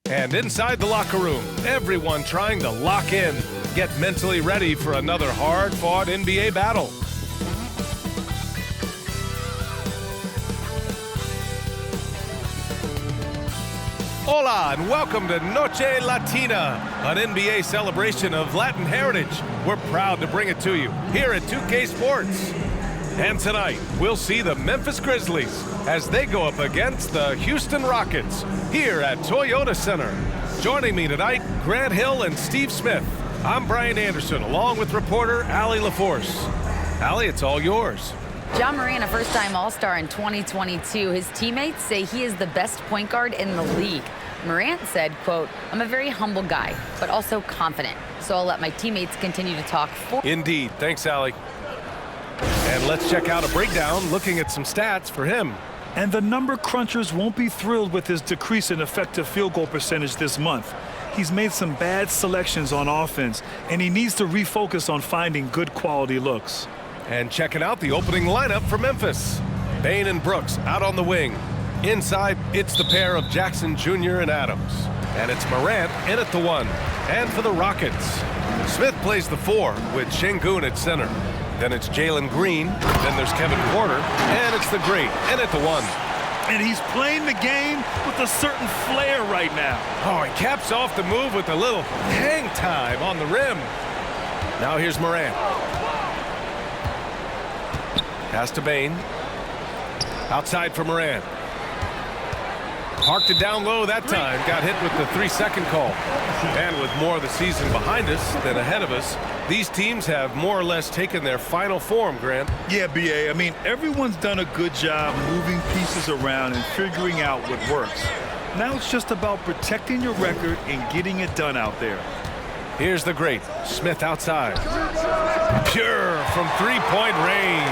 And inside the locker room, everyone trying to lock in, get mentally ready for another hard-fought NBA battle. Hola and welcome to Noche Latina, an NBA celebration of Latin heritage. We're proud to bring it to you here at 2K Sports. And tonight, we'll see the Memphis Grizzlies as they go up against the Houston Rockets here at Toyota Center. Joining me tonight, Grant Hill and Steve Smith. I'm Brian Anderson, along with reporter Allie LaForce. Allie, it's all yours. Ja Morant, a first-time All-Star in 2022. His teammates say he is the best point guard in the league. Morant said, quote, "I'm a very humble guy, but also confident. So I'll let my teammates continue to talk for." Indeed. Thanks, Allie. And let's check out a breakdown looking at some stats for him. And the number crunchers won't be thrilled with his decrease in effective field goal percentage this month. He's made some bad selections on offense, and he needs to refocus on finding good quality looks. And checking out the opening lineup for Memphis. Bane and Brooks out on the wing. Inside, it's the pair of Jackson Jr. and Adams. And it's Morant in at the 1. And for the Rockets, Smith plays the 4 with Şengün at center. Then it's Jalen Green. Then there's Kevin Porter. And it's the Great in at the 1. And he's playing the game with a certain flair right now. Oh, he caps off the move with a little hang time on the rim. Now here's Morant. Pass to Bane. Outside for Morant. Parked it down low that time. Got hit with the 3-second call. And with more of the season behind us than ahead of us, these teams have more or less taken their final form, Grant. Yeah, B.A. I mean, everyone's done a good job moving pieces around and figuring out what works. Now it's just about protecting your record and getting it done out there. Here's the Great. Smith outside. Pure from three-point range.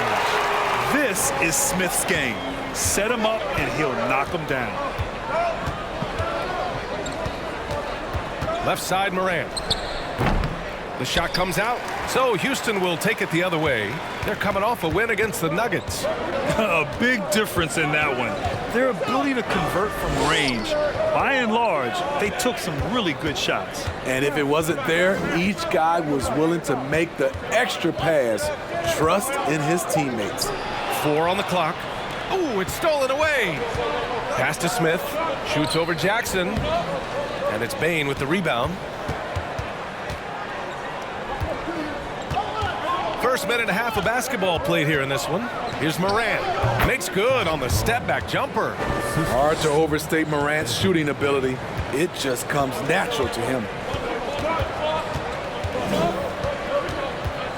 This is Smith's game. Set him up and he'll knock him down. Left side, Morant. The shot comes out, so Houston will take it the other way. They're coming off a win against the Nuggets. A big difference in that one. Their ability to convert from range. By and large, they took some really good shots. And if it wasn't there, each guy was willing to make the extra pass. Trust in his teammates. 4 on the clock. Oh, it's stolen away. Pass to Smith. Shoots over Jackson. And it's Bane with the rebound. First minute and a half of basketball played here in this one. Here's Morant. Makes good on the step-back jumper. Hard to overstate Morant's shooting ability. It just comes natural to him.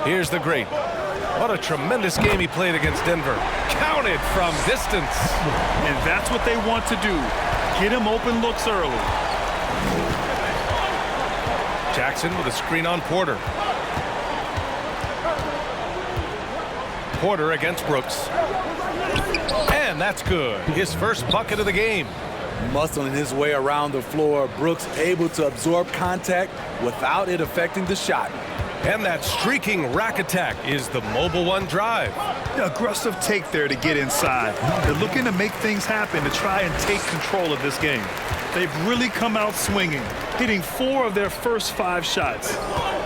Here's the Great. What a tremendous game he played against Denver. Counted from distance. And that's what they want to do. Get him open looks early. Jackson with a screen on Porter. Porter against Brooks. And that's good. His first bucket of the game. Muscling his way around the floor, Brooks able to absorb contact without it affecting the shot. And that streaking rack attack is the mobile 1 drive. Aggressive take there to get inside. They're looking to make things happen to try and take control of this game. They've really come out swinging, hitting 4 of their first 5 shots.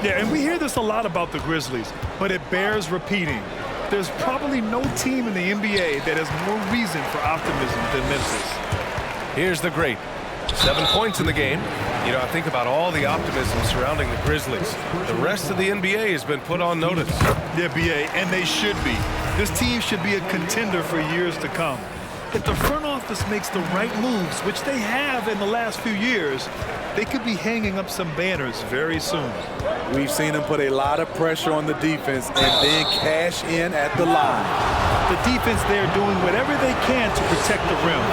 Yeah, and we hear this a lot about the Grizzlies, but it bears repeating. There's probably no team in the NBA that has more reason for optimism than Memphis. Here's the Great. 7 points in the game. You know, I think about all the optimism surrounding the Grizzlies. The rest of the NBA has been put on notice. Yeah, B.A., and they should be. This team should be a contender for years to come. If the front office makes the right moves, which they have in the last few years, they could be hanging up some banners very soon. We've seen him put a lot of pressure on the defense and then cash in at the line. The defense there doing whatever they can to protect the rim.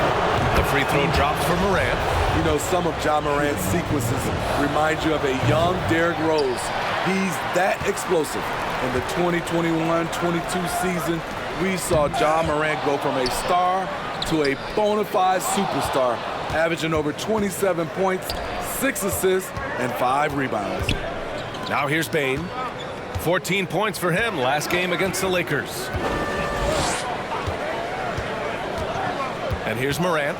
The free throw drops for Morant. You know, some of Ja Morant's sequences remind you of a young Derrick Rose. He's that explosive. In the 2021-22 season, we saw Ja Morant go from a star to a bona fide superstar, averaging over 27 points, 6 assists, and 5 rebounds. Now here's Bane. 14 points for him last game against the Lakers. And here's Morant.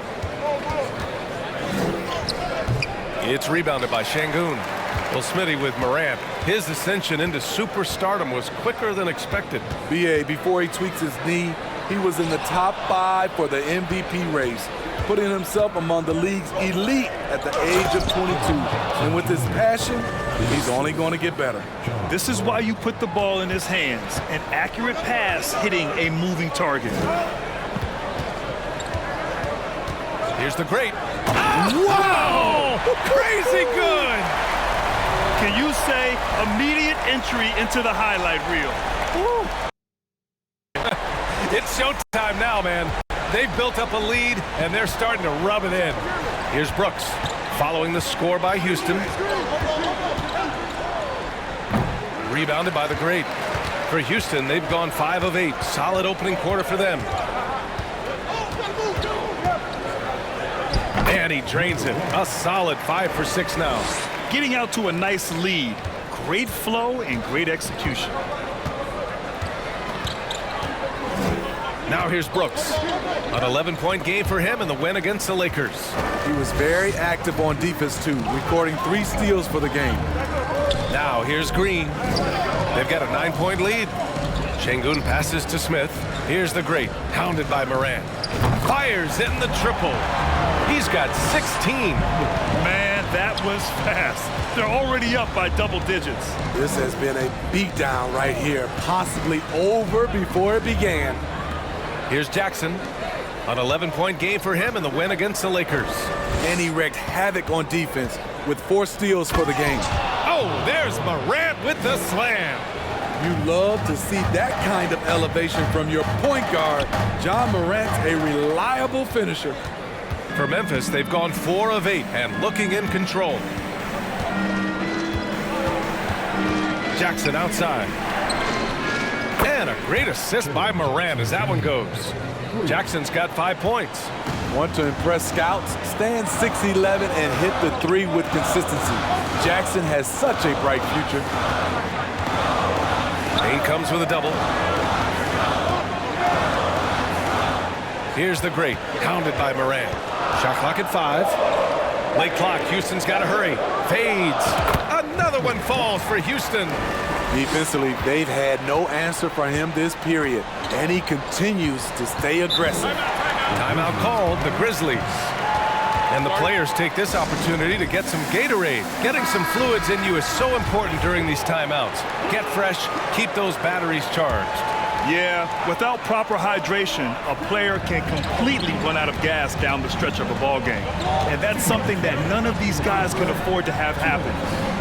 It's rebounded by Şengün. Well, Smitty, with Morant, his ascension into superstardom was quicker than expected. BA, before he tweaks his knee, he was in the top 5 for the MVP race, putting himself among the league's elite at the age of 22. And with his passion, he's only going to get better. This is why you put the ball in his hands. An accurate pass hitting a moving target. Here's the great. Wow! Crazy good! Can you say immediate entry into the highlight reel? Woo. It's showtime now, man. They've built up a lead, and they're starting to rub it in. Here's Brooks, following the score by Houston. Rebounded by the great. For Houston, they've gone 5 of 8. Solid opening quarter for them. And he drains it. A solid 5 for 6 now. Getting out to a nice lead. Great flow and great execution. Now here's Brooks. An 11-point game for him in the win against the Lakers. He was very active on defense, too, recording 3 steals for the game. Now here's Green. They've got a 9-point lead. Şengün passes to Smith. Here's the great, hounded by Morant. Fires in the triple. He's got 16. Man, that was fast. They're already up by double digits. This has been a beatdown right here, possibly over before it began. Here's Jackson. An 11-point game for him in the win against the Lakers. And he wreaked havoc on defense with 4 steals for the game. Oh, there's Morant with the slam. You love to see that kind of elevation from your point guard. Ja Morant's a reliable finisher. For Memphis, they've gone 4 of 8 and looking in control. Jackson outside. And a great assist by Morant as that one goes. Jackson's got 5 points. Want to impress scouts? Stand 6'11" and hit the 3 with consistency. Jackson has such a bright future. Bain comes with a double. Here's the great, hounded by Morant. Shot clock at 5. Late clock, Houston's got to hurry. Fades. Another one falls for Houston. Defensively, they've had no answer for him this period, and he continues to stay aggressive. Timeout called, the Grizzlies. And the players take this opportunity to get some Gatorade. Getting some fluids in you is so important during these timeouts. Get fresh, keep those batteries charged. Yeah, without proper hydration, a player can completely run out of gas down the stretch of a ball game. And that's something that none of these guys can afford to have happen.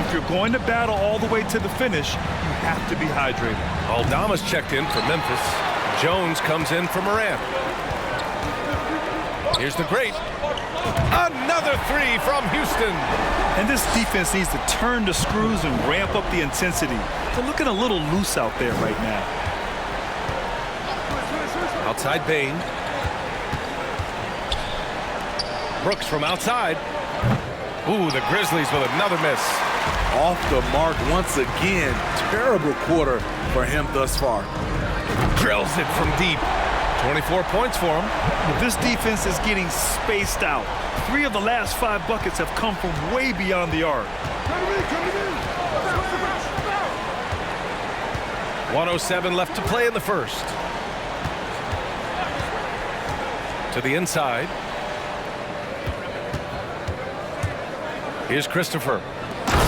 If you're going to battle all the way to the finish, you have to be hydrated. Aldama's checked in for Memphis. Jones comes in for Morant. Here's the great. Another 3 from Houston. And this defense needs to turn the screws and ramp up the intensity. They're looking a little loose out there right now. Outside Bain. Brooks from outside. Ooh, the Grizzlies with another miss. Off the mark once again. Terrible quarter for him thus far. Drills it from deep. 24 points for him. But this defense is getting spaced out. 3 of the last 5 buckets have come from way beyond the arc. 1:07 left to play in the first. To the inside. Here's Christopher.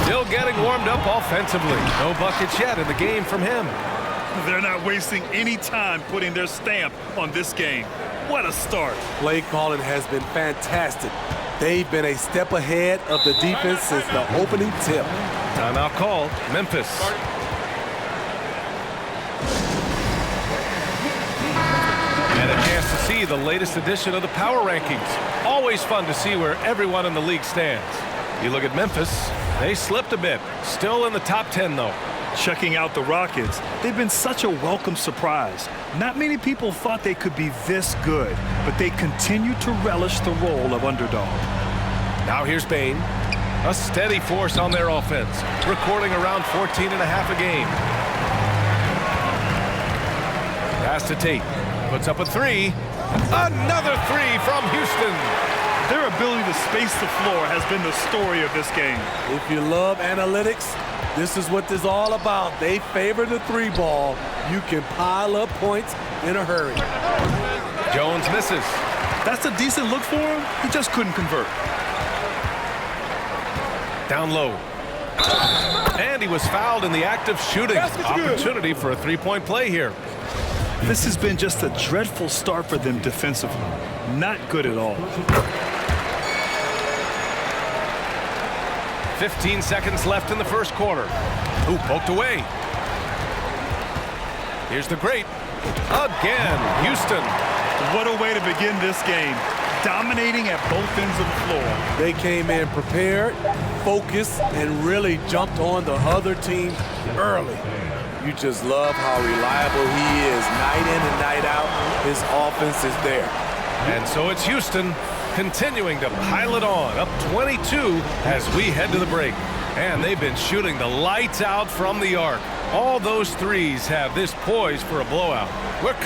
Still getting warmed up offensively. No buckets yet in the game from him. They're not wasting any time putting their stamp on this game. What a start. Play calling has been fantastic. They've been a step ahead of the defense since the opening tip. Timeout called. Memphis. And a chance to see the latest edition of the power rankings. Always fun to see where everyone in the league stands. You look at Memphis, they slipped a bit. Still in the top 10, though. Checking out the Rockets, they've been such a welcome surprise. Not many people thought they could be this good, but they continue to relish the role of underdog. Now here's Bain. A steady force on their offense, recording around 14.5 a game. Pass to Tate. Puts up a three. Another three from Houston. Their ability to space the floor has been the story of this game. If you love analytics, this is what this is all about. They favor the three ball. You can pile up points in a hurry. Jones misses. That's a decent look for him. He just couldn't convert. Down low. And he was fouled in the act of shooting. Opportunity for a three-point play here. This has been just a dreadful start for them defensively. Not good at all. 15 seconds left in the first quarter. Ooh, poked away. Here's the great. Again, Houston. What a way to begin this game. Dominating at both ends of the floor. They came in prepared, focused, and really jumped on the other team early. You just love how reliable he is. Night in and night out, his offense is there. And so it's Houston continuing to pile it on, up 22 as we head to the break. And they've been shooting the lights out from the arc. All those threes have this poised for a blowout. Look.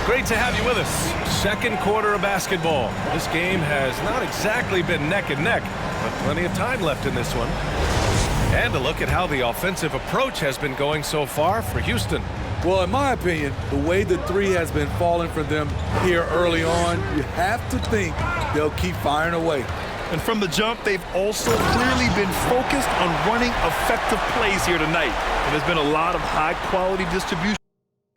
Great to have you with us. Second quarter of basketball. This game has not exactly been neck and neck, but plenty of time left in this one. And a look at how the offensive approach has been going so far for Houston. Well, in my opinion, the way the three has been falling for them here early on, you have to think they'll keep firing away. And from the jump, they've also clearly been focused on running effective plays here tonight. And there's been a lot of high-quality distribution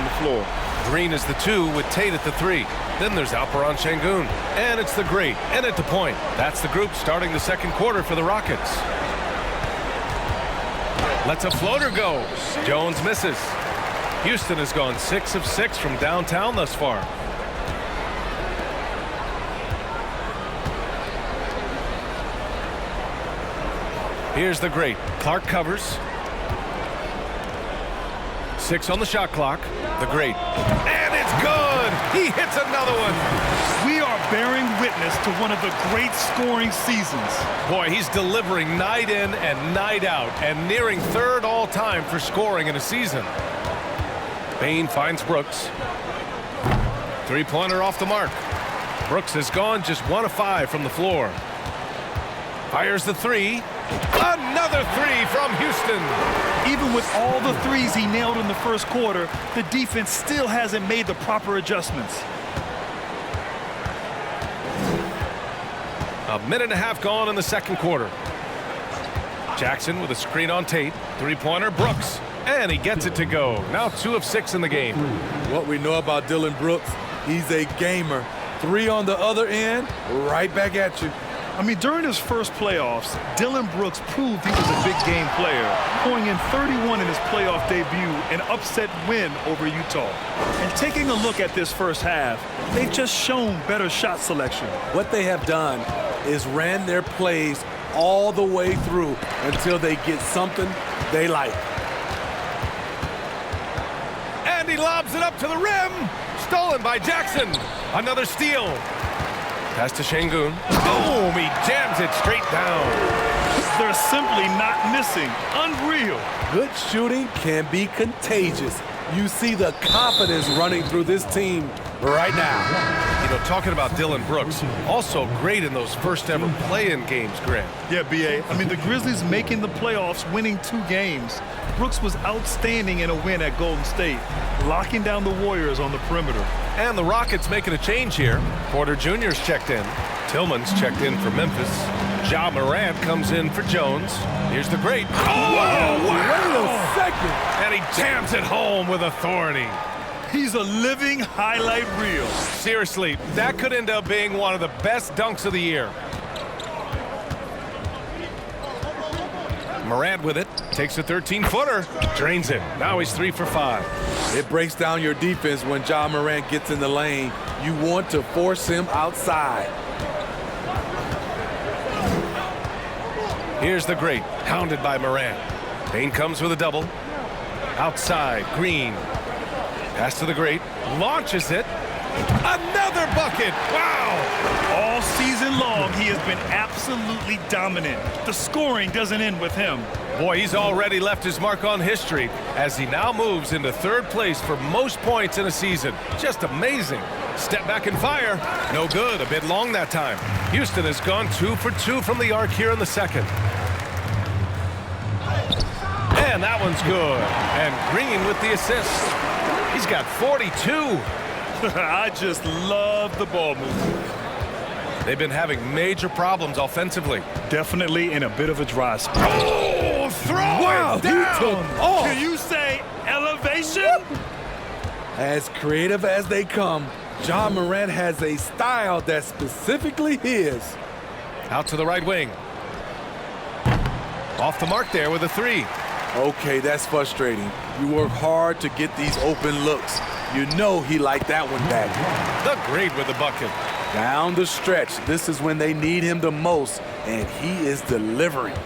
on the floor. Green is the two with Tate at the three. Then there's Alperon Şengün. And it's the great. And at the point. That's the group starting the second quarter for the Rockets. Lets a floater go. Jones misses. Houston has gone 6 of 6 from downtown thus far. Here's the great. Clark covers. 6 on the shot clock. The great. And it's good! He hits another one. We are bearing witness to one of the great scoring seasons. Boy, he's delivering night in and night out and nearing third all-time for scoring in a season. Bain finds Brooks. Three-pointer off the mark. Brooks has gone just 1 of 5 from the floor. Fires the three. Another three from Houston. Even with all the threes he nailed in the first quarter, the defense still hasn't made the proper adjustments. A minute and a half gone in the second quarter. Jackson with a screen on Tate. Three-pointer, Brooks. And he gets it to go. Now 2 of 6 in the game. What we know about Dillon Brooks, he's a gamer. 3 on the other end, right back at you. I mean, during his first playoffs, Dillon Brooks proved he was a big game player, pouring in 31 in his playoff debut, an upset win over Utah. And taking a look at this first half, they've just shown better shot selection. What they have done is ran their plays all the way through until they get something they like. And he lobs it up to the rim. Stolen by Jackson. Another steal. Pass to Şengün. Boom! He jams it straight down. They're simply not missing. Unreal. Good shooting can be contagious. You see the confidence running through this team right now. You know, talking about Dillon Brooks, also great in those first ever play-in games, Grant. Yeah, B.A. I mean, the Grizzlies making the playoffs, winning 2 games. Brooks was outstanding in a win at Golden State, locking down the Warriors on the perimeter. And the Rockets making a change here. Porter Jr.'s checked in. Tillman's checked in for Memphis. Ja Morant comes in for Jones. Here's the great. Oh, wow! Wait a second. And he jams it home with authority. He's a living highlight reel. Seriously, that could end up being one of the best dunks of the year. Morant with it. Takes a 13-footer. Drains it. Now he's 3 for 5. It breaks down your defense when Ja Morant gets in the lane. You want to force him outside. Here's the great. Hounded by Morant. Bain comes with a double. Outside. Green. Pass to the great. Launches it. Another bucket. Wow. All season long, he has been absolutely dominant. The scoring doesn't end with him. Boy, he's already left his mark on history as he now moves into third place for most points in a season. Just amazing. Step back and fire. No good. A bit long that time. Houston has gone 2 for 2 from the arc here in the second. And that one's good. And Green with the assist. He's got 42. I just love the ball movement. They've been having major problems offensively. Definitely in a bit of a dry spot. Oh, throw Wow, it down. Can you say elevation? As creative as they come, Ja Morant has a style that's specifically his. Out to the right wing. Off the mark there with a 3. Okay, that's frustrating. You work hard to get these open looks. You know he liked that one back. The Great with the bucket. Down the stretch, this is when they need him the most, and he is delivering.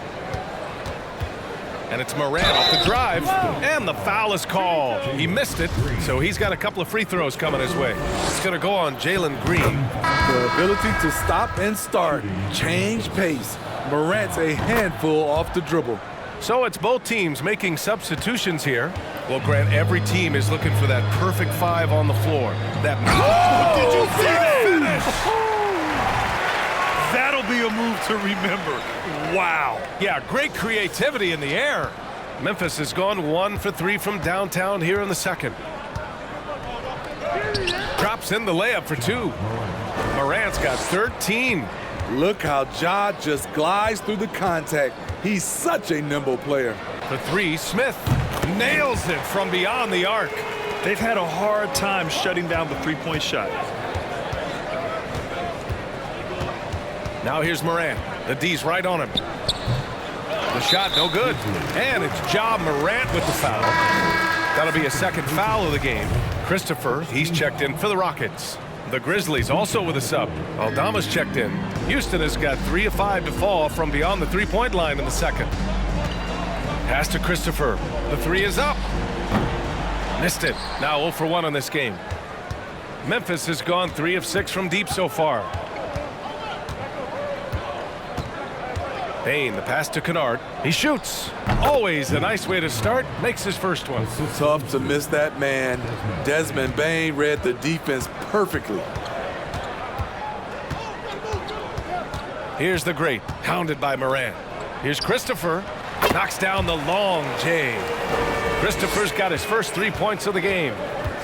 And it's Morant off the drive, and the foul is called. He missed it, so he's got a couple of free throws coming his way. It's going to go on Jalen Green. The ability to stop and start, change pace. Morant's a handful off the dribble. So it's both teams making substitutions here. Well, Grant, every team is looking for that perfect 5 on the floor. That Did you see that? finish? That'll be a move to remember. Wow. Yeah, great creativity in the air. Memphis has gone 1 for 3 from downtown here in the second. Drops in the layup for 2. Morant's got 13. Look how Ja just glides through the contact. He's such a nimble player. For 3, Smith nails it from beyond the arc. They've had a hard time shutting down the three-point shot. Now here's Morant. The D's right on him. The shot no good. And it's Ja Morant with the foul. That'll be a second foul of the game. Christopher, he's checked in for the Rockets. The Grizzlies also with a sub. Aldama's checked in. Houston has got 3 of 5 to fall from beyond the three-point line in the second. Pass to Christopher. The 3 is up. Missed it. Now 0 for 1 on this game. Memphis has gone 3 of 6 from deep so far. Payne, the pass to Kennard. He shoots. Always a nice way to start. Makes his first one. Tough to miss that man. Desmond Bane read the defense perfectly. Here's the Great, hounded by Morant. Here's Christopher. Knocks down the long J. Christopher's got his first 3 points of the game.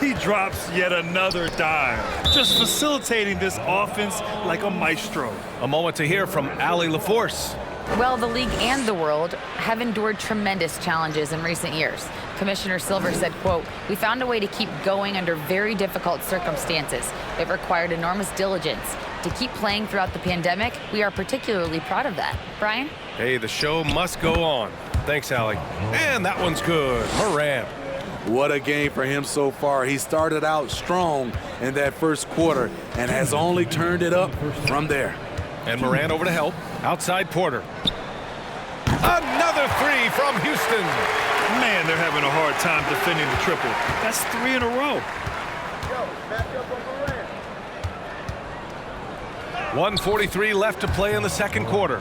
He drops yet another dime, just facilitating this offense like a maestro. A moment to hear from Allie LaForce. Well, the league and the world have endured tremendous challenges in recent years. Commissioner Silver said, quote, "We found a way to keep going under very difficult circumstances. It required enormous diligence. To keep playing throughout the pandemic, we are particularly proud of that." Brian? Hey, the show must go on. Thanks, Allie. And that one's good. Morant. What a game for him so far. He started out strong in that first quarter and has only turned it up from there. And Morant over to help. Outside Porter. Another 3 from Houston. Man, they're having a hard time defending the triple. That's 3 in a row. 1:43 left to play in the second quarter.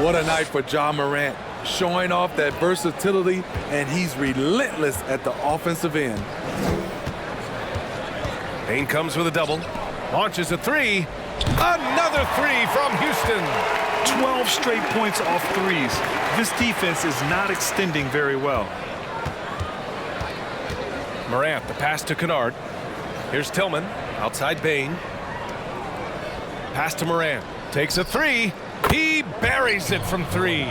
What a night for Ja Morant, showing off that versatility, and he's relentless at the offensive end. Payne comes with a double. Launches a 3. Another 3 from Houston. 12 straight points off threes. This defense is not extending very well. Morant, the pass to Kennard. Here's Tillman, outside Bane. Pass to Morant. Takes a 3. He buries it from 3.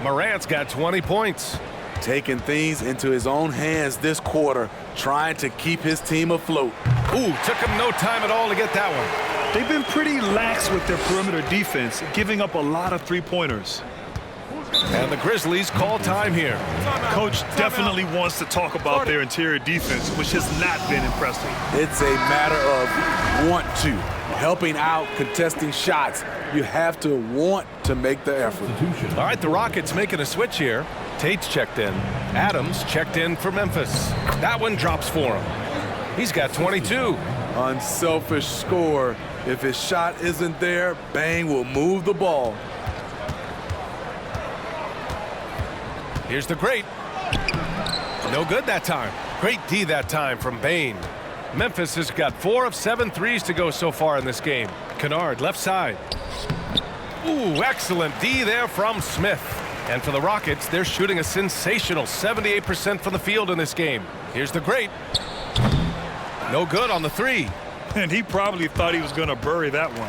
Morant's got 20 points. Taking things into his own hands this quarter, trying to keep his team afloat. Ooh, took him no time at all to get that one. They've been pretty lax with their perimeter defense, giving up a lot of three-pointers. And the Grizzlies call time here. Coach definitely wants to talk about their interior defense, which has not been impressive. It's a matter of want to. Helping out, contesting shots. You have to want to make the effort. All right, the Rockets making a switch here. Tate's checked in. Adams checked in for Memphis. That one drops for him. He's got 22. Unselfish scorer. If his shot isn't there, Bang will move the ball. Here's the great. No good that time. Great D that time from Bane. Memphis has got 4 of 7 threes to go so far in this game. Kennard, left side. Ooh, excellent D there from Smith. And for the Rockets, they're shooting a sensational 78% from the field in this game. Here's the great. No good on the 3. And he probably thought he was going to bury that one.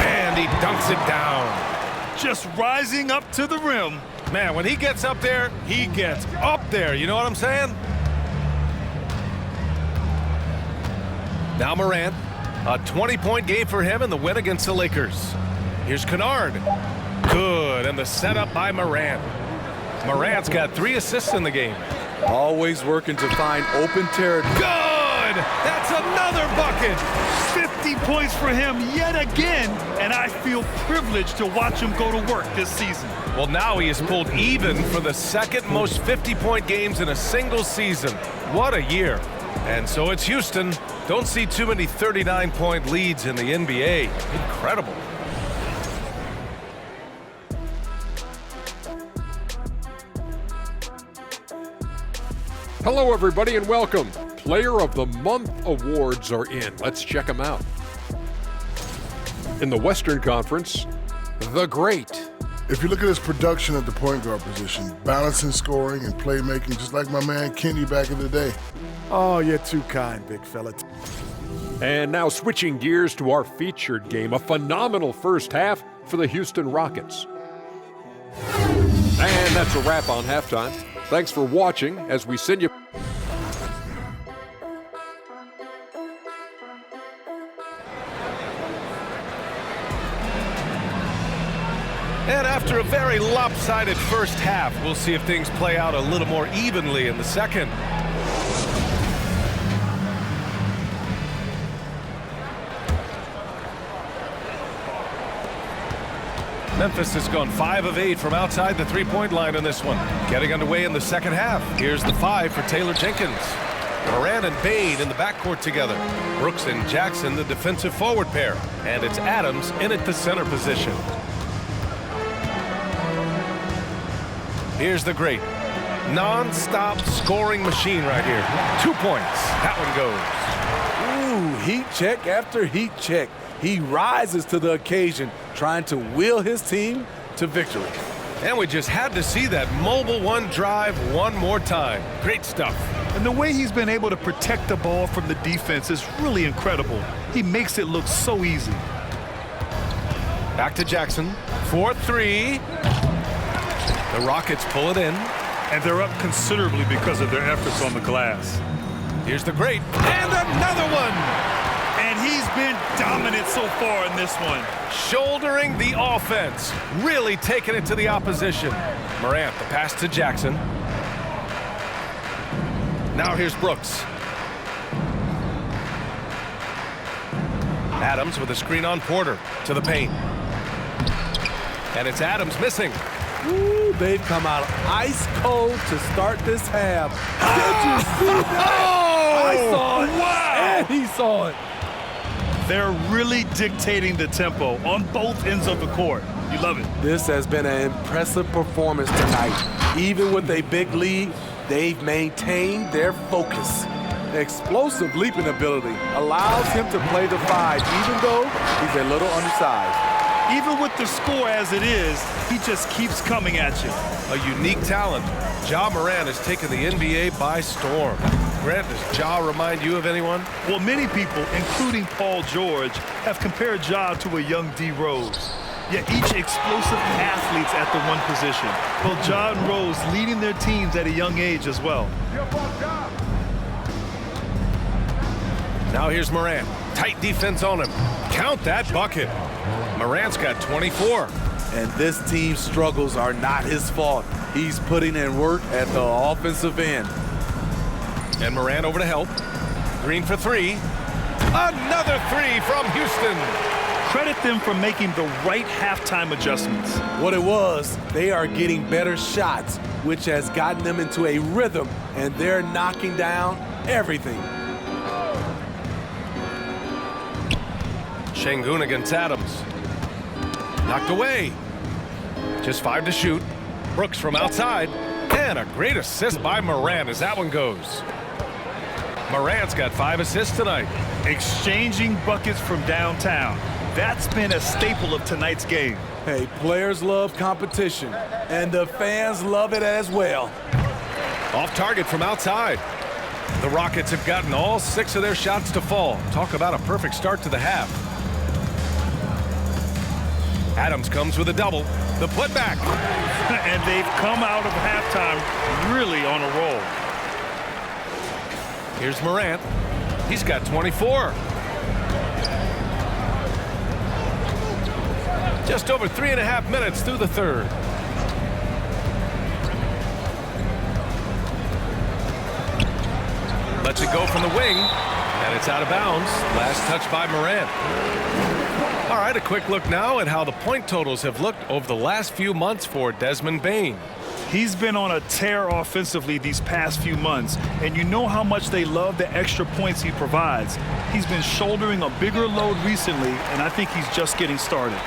And he dunks it down. Just rising up to the rim. Man, when he gets up there, he gets up there. You know what I'm saying? Now Morant. A 20-point game for him in the win against the Lakers. Here's Kennard. Good, and the setup by Morant. Morant's got 3 assists in the game. Always working to find open territory. Good! That's another bucket! 50 points for him yet again, and I feel privileged to watch him go to work this season. Well, now he has pulled even for the second most 50-point games in a single season. What a year. And so it's Houston. Don't see too many 39-point leads in the NBA. Incredible. Hello, everybody, and welcome. Player of the Month awards are in. Let's check them out. In the Western Conference, the Great. If you look at his production at the point guard position, balancing scoring and playmaking, just like my man Kenny back in the day. Oh, you're too kind, big fella. And now switching gears to our featured game, a phenomenal first half for the Houston Rockets. And that's a wrap on halftime. Thanks for watching as we send you. And after a very lopsided first half, we'll see if things play out a little more evenly in the second. Memphis has gone 5 of 8 from outside the three-point line in this one. Getting underway in the second half. Here's the 5 for Taylor Jenkins. Morant and Bane in the backcourt together. Brooks and Jackson, the defensive forward pair. And it's Adams in at the center position. Here's the great. Non-stop scoring machine right here. 2 points. That one goes. Ooh, heat check after heat check. He rises to the occasion, trying to will his team to victory. And we just had to see that mobile one drive one more time. Great stuff. And the way he's been able to protect the ball from the defense is really incredible. He makes it look so easy. Back to Jackson. 4-3. The Rockets pull it in. And they're up considerably because of their efforts on the glass. Here's the great. And another one. And he's been dominant so far in this one. Shouldering the offense. Really taking it to the opposition. Morant, the pass to Jackson. Now here's Brooks. Adams with a screen on Porter to the paint. And it's Adams missing. Ooh, they've come out ice cold to start this half. Did you see that? I saw it. Wow. And he saw it. They're really dictating the tempo on both ends of the court. You love it. This has been an impressive performance tonight. Even with a big lead, they've maintained their focus. Explosive leaping ability allows him to play the 5, even though he's a little undersized. Even with the score as it is, he just keeps coming at you. A unique talent. Ja Morant has taken the NBA by storm. Grant, does Ja remind you of anyone? Well, many people, including Paul George, have compared Ja to a young D. Rose. Yet each explosive athletes at the one position. Both Ja and Rose leading their teams at a young age as well. Now here's Morant. Tight defense on him. Count that bucket. Morant's got 24. And this team's struggles are not his fault. He's putting in work at the offensive end. And Morant over to help. Green for 3. Another 3 from Houston. Credit them for making the right halftime adjustments. What it was, they are getting better shots, which has gotten them into a rhythm, and they're knocking down everything. Şengün against Adams. Knocked away. Just 5 to shoot. Brooks from outside. And a great assist by Morant as that one goes. Morant's got 5 assists tonight. Exchanging buckets from downtown. That's been a staple of tonight's game. Hey, players love competition, and the fans love it as well. Off target from outside. The Rockets have gotten all 6 of their shots to fall. Talk about a perfect start to the half. Adams comes with a double. The putback. And they've come out of halftime really on a roll. Here's Morant. He's got 24. Just over 3.5 minutes through the third. Lets it go from the wing, and it's out of bounds. Last touch by Morant. All right, a quick look now at how the point totals have looked over the last few months for Desmond Bane. He's been on a tear offensively these past few months, and you know how much they love the extra points he provides. He's been shouldering a bigger load recently, and I think he's just getting started.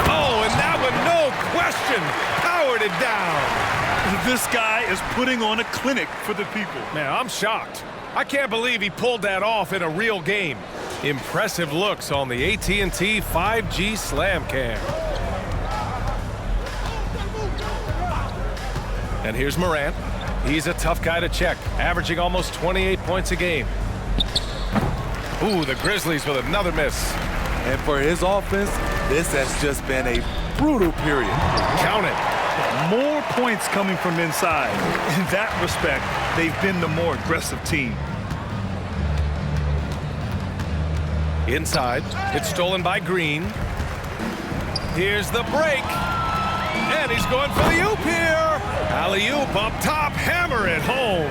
Oh, and that one, no question, powered it down. This guy is putting on a clinic for the people. Man, I'm shocked. I can't believe he pulled that off in a real game. Impressive looks on the AT&T 5G Slam Cam. And here's Morant. He's a tough guy to check, averaging almost 28 points a game. Ooh, the Grizzlies with another miss. And for his offense, this has just been a brutal period. Count it. More points coming from inside. In that respect, they've been the more aggressive team. Inside, it's stolen by Green. Here's the break. And he's going for the oop here. Alley-oop up top, hammer it home.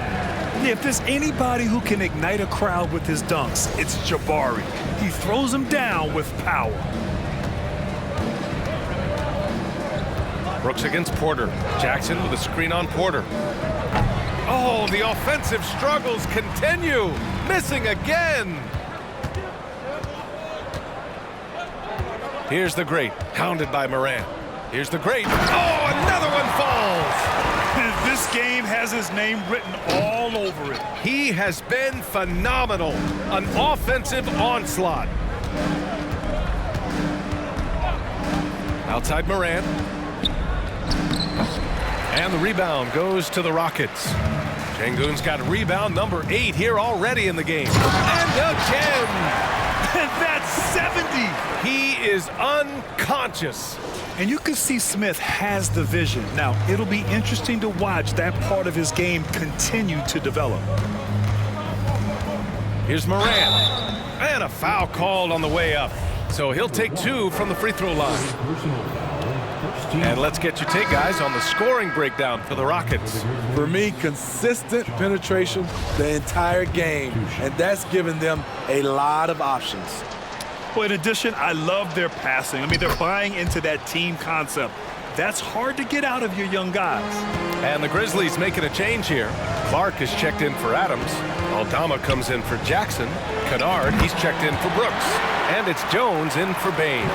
Yeah, if there's anybody who can ignite a crowd with his dunks, it's Jabari. He throws them down with power. Brooks against Porter. Jackson with a screen on Porter. Oh, the offensive struggles continue. Missing again. Here's the great, hounded by Morant. Here's the great. Oh, another one falls. This game has his name written all over it. He has been phenomenal. An offensive onslaught. Outside Morant. And the rebound goes to the Rockets. Şengün's got rebound number 8 here already in the game. And again. And that's 70. He is unconscious. And you can see Smith has the vision. Now, it'll be interesting to watch that part of his game continue to develop. Here's Morant. And a foul called on the way up. So he'll take 2 from the free throw line. And let's get your take, guys, on the scoring breakdown for the Rockets. For me, consistent penetration the entire game, and that's given them a lot of options. Well, in addition, I love their passing. I mean, they're buying into that team concept. That's hard to get out of your young guys. And the Grizzlies making a change here. Clark is checked in for Adams. Aldama comes in for Jackson. Kennard, he's checked in for Brooks. And it's Jones in for Bane.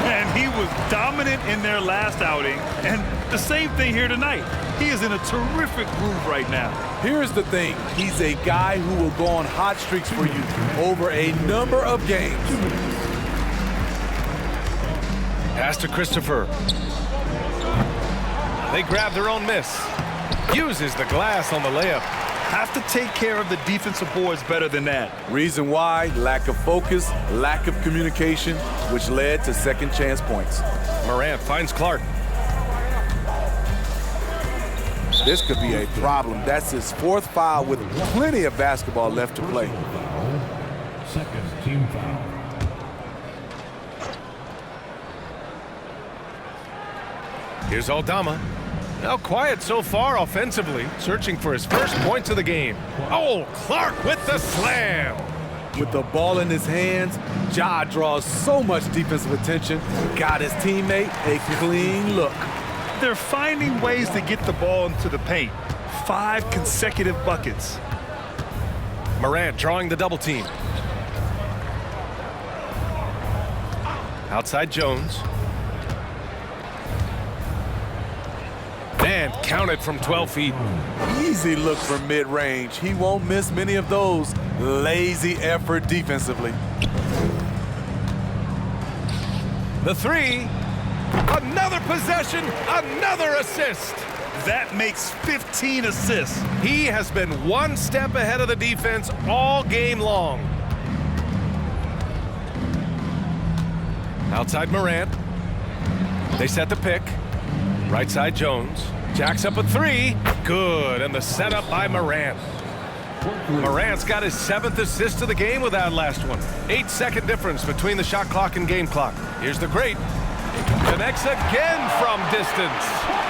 And he was dominant in their last outing. And the same thing here tonight. He is in a terrific groove right now. Here's the thing. He's a guy who will go on hot streaks for you over a number of games. Pass to Christopher. They grab their own miss. Uses the glass on the layup. Have to take care of the defensive boards better than that. Reason why? Lack of focus, lack of communication, which led to second chance points. Morant finds Clark. This could be a problem. That's his 4th foul with plenty of basketball left to play. Second team foul. Here's Aldama. Now quiet so far offensively, searching for his first points of the game. Oh, Clark with the slam. With the ball in his hands, Ja draws so much defensive attention. Got his teammate a clean look. They're finding ways to get the ball into the paint. 5 consecutive buckets. Morant drawing the double team. Outside Jones. And counted from 12 feet. Easy look from mid-range. He won't miss many of those. Lazy effort defensively. The three. Another possession, another assist. That makes 15 assists. He has been one step ahead of the defense all game long. Outside Morant. They set the pick. Right side Jones. Jacks up a three. Good, and the setup by Morant. Morant's got his 7th assist of the game with that last one. 8-second difference between the shot clock and game clock. Here's the great. Connects again from distance.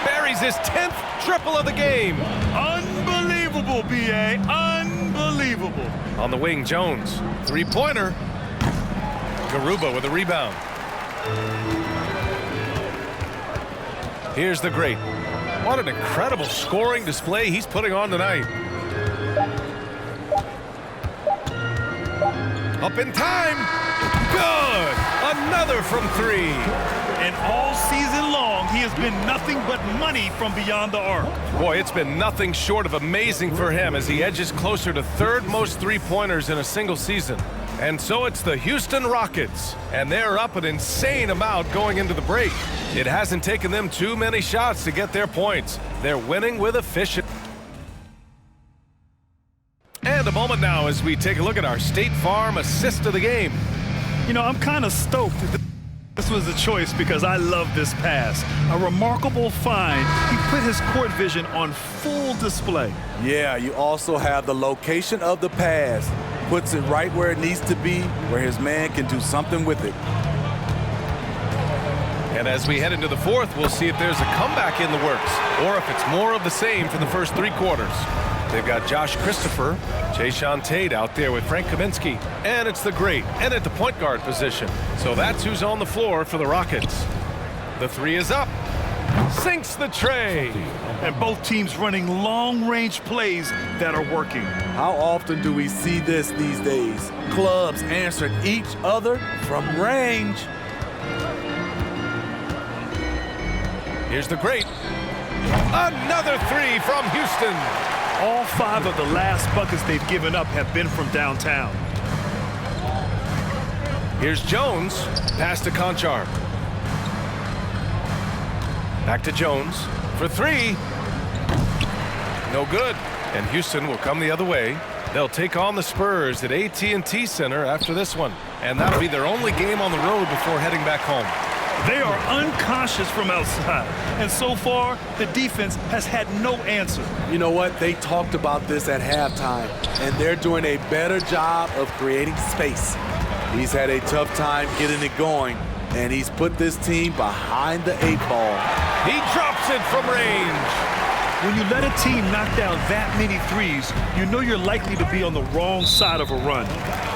Buries his 10th triple of the game. Unbelievable, B.A. Unbelievable. On the wing, Jones. Three-pointer. Garuba with a rebound. Here's the great. What an incredible scoring display he's putting on tonight. Up in time. Good. Another from three. And all season long, he has been nothing but money from beyond the arc. Boy, it's been nothing short of amazing for him as he edges closer to 3rd most three-pointers in a single season. And so it's the Houston Rockets, and they're up an insane amount going into the break. It hasn't taken them too many shots to get their points. They're winning with efficiency. And a moment now as we take a look at our State Farm assist of the game. You know, I'm kind of stoked. This was a choice because I love this pass. A remarkable find. He put his court vision on full display. Yeah, you also have the location of the pass. Puts it right where it needs to be, where his man can do something with it. And as we head into the 4th, we'll see if there's a comeback in the works or if it's more of the same for the first 3 quarters. They've got Josh Christopher, Jayshawn Tate out there with Frank Kaminsky, and it's the great, and at the point guard position. So that's who's on the floor for the Rockets. The three is up. Sinks the tray. And both teams running long-range plays that are working. How often do we see this these days? Clubs answering each other from range. Here's the great. Another three from Houston. All 5 of the last buckets they've given up have been from downtown. Here's Jones. Pass to Conchar. Back to Jones for three. No good. And Houston will come the other way. They'll take on the Spurs at AT&T Center after this one. And that'll be their only game on the road before heading back home. They are unconscious from outside. And so far, the defense has had no answer. You know what? They talked about this at halftime, and they're doing a better job of creating space. He's had a tough time getting it going, and he's put this team behind the 8 ball. He drops it from range. When you let a team knock down that many threes, you know you're likely to be on the wrong side of a run.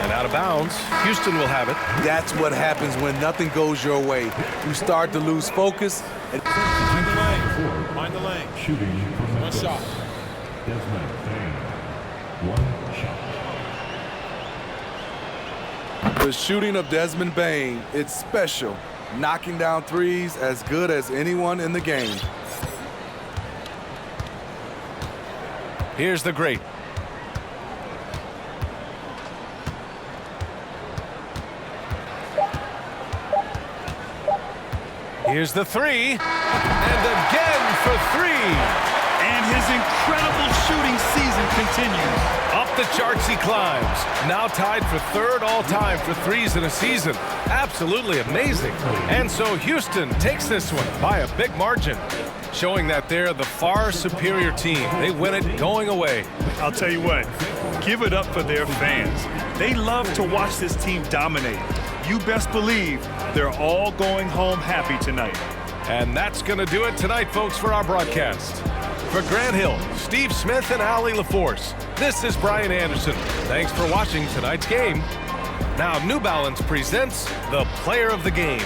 And out of bounds, Houston will have it. That's what happens when nothing goes your way. You start to lose focus. And Mind the lane. Mind the lane. Shooting from the 1 shot. Desmond Bane. 1 shot. The shooting of Desmond Bane, it's special. Knocking down threes as good as anyone in the game. Here's the great. Here's the three. And again for three. And his incredible shooting season continues. Up the charts he climbs. Now tied for 3rd all-time for threes in a season. Absolutely amazing. And so Houston takes this one by a big margin, showing that they're the far superior team. They win it going away. I'll tell you what, give it up for their fans. They love to watch this team dominate. You best believe they're all going home happy tonight. And that's going to do it tonight, folks, for our broadcast. For Grant Hill, Steve Smith, and Allie LaForce, this is Brian Anderson. Thanks for watching tonight's game. Now, New Balance presents the Player of the Game.